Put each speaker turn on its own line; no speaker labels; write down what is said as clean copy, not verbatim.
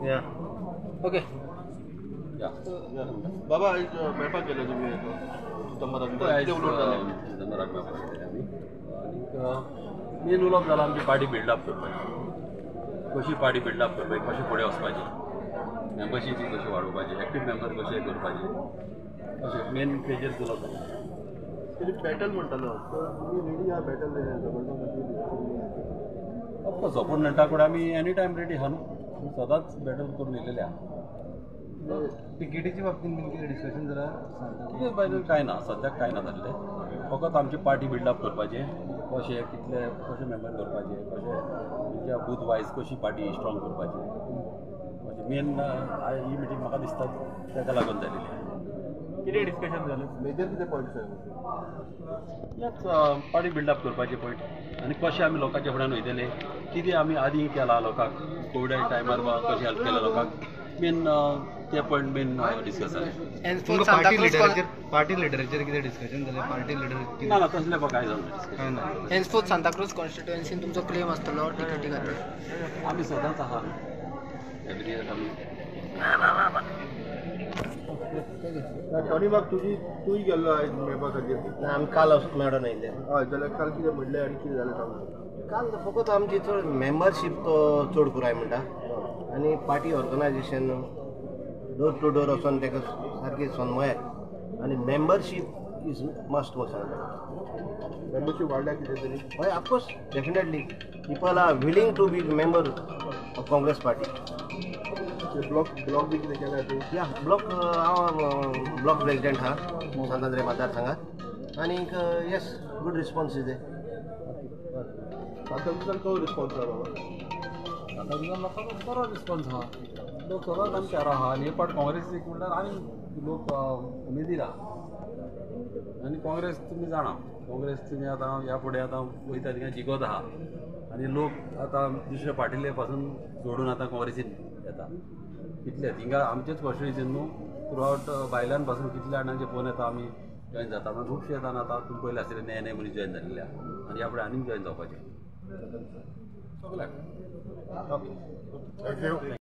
Yeah. Okay.
या बाबा एक मेळपाक गेले तुम्ही मेन उलोवप जालां आमची पार्टी बिल्डअप करपाची कशी पार्टी बिल्डअप करपाची कशी फुडें वचपाची मेंबरशीप कशी वाडोवपाची एक्टीव मेंबर कशे करपाचे अशें मेन पेजेर उलोवप जालें बॅटल म्हणटालो रेडी आहा बॅटल ऑफकोर्स ओपोनंटा कडेन आमी एनी टायम रेडी आहा न्हू सदांच बॅटल करून येयलेले आहा
तिकेटीच्या बाबतीत कितें डिस्कशन जालां
बायदे कांय ना सद्याक कांय ना जाल्लें फकत आमची पार्टी बिल्डअप करपाचें कशें कितले कशें मेंबर करपाचे कशें म्हणजे बूथ वायज कशी पार्टी स्ट्रॉंग करपाची म्हणजे मेन ही मिटींग म्हाका दिसता ताका लागून जालेली
कितें डिस्कशन जालें
मेजर कितें पॉयंट्स याच पार्टी बिल्डअप करपाचे पॉयंट आनी कशें आमी लोकांच्या फुड्यान वयतले कितें आमी आदीं केलां लोकांक कोविडा टायमार कशें हेल्प केलें लोकांक मेन ते पॉयंट मेन डिस्कस जालें
पार्टी लिडराचेर कितें डिस्कशन जालें पार्टी लिडर
ना ना तसलें कांय जालें
हेन्सफोर्थ सांताक्रूज कॉन्स्टिट्युएन्सीन तुमचो क्लेम आसतलो टिकेटी खातीर
आमी सदांच आहा एवरी इयर आमी टॉनी बाग तूंय गेल्लो आयज मेळपा खातीर
आमी काल मेळोन येयले
हय जाल्यार काल कितें म्हणलें आनी कितें जालें सांग
काल फकत आमची चड मेंबरशीप तो चड पुराय म्हणटा आनी party organisation door to door वचोन ताका सारकी सोनमयात आनी मेंबरशीप इज मस्ट म्हणून सांगता
मेंबरशीप वाडल्या कितें तरी
हय of course definitely people are willing to be member of Congress party
block बी कितें केल्या तूं
या ब्लॉक हांव ब्लॉक प्रेसिडेंट आहा सांतांद्रे मतदारसंघात आनीक येस गूड रिस्पॉन्स इज
आतां तुमकां तो रिस्पॉन्स आहा बाबा
आतां लोकांचो बरो रिस्पॉन्स आहा लोक सदांच आमच्यार आहा आनी हे पाट काँग्रेसीक म्हणल्यार आनी लोक उमेदीर आहा आनी काँग्रेस तुमी जाणा काँग्रेस तुमी आतां ह्या फुडें आतां वयता थिंगा जिखत आहा आनी लोक आतां दुसऱ्या पार्टीले पासून सोडून आतां काँग्रेसीन येता कितले थिंगा आमचेच कॉन्स्टिट्युएन्सीन न्हू थ्रू आवट भायल्यान पासून कितले जाणांचे फोन येता आमी जॉयन जाता मागीर खुबशे येताना आतां तुमी पयले आसतले नये नये मनीस जॉयन जाल्ले आहा आनी ह्या फुडें आनीक जॉयन जावपाचे सगल्याक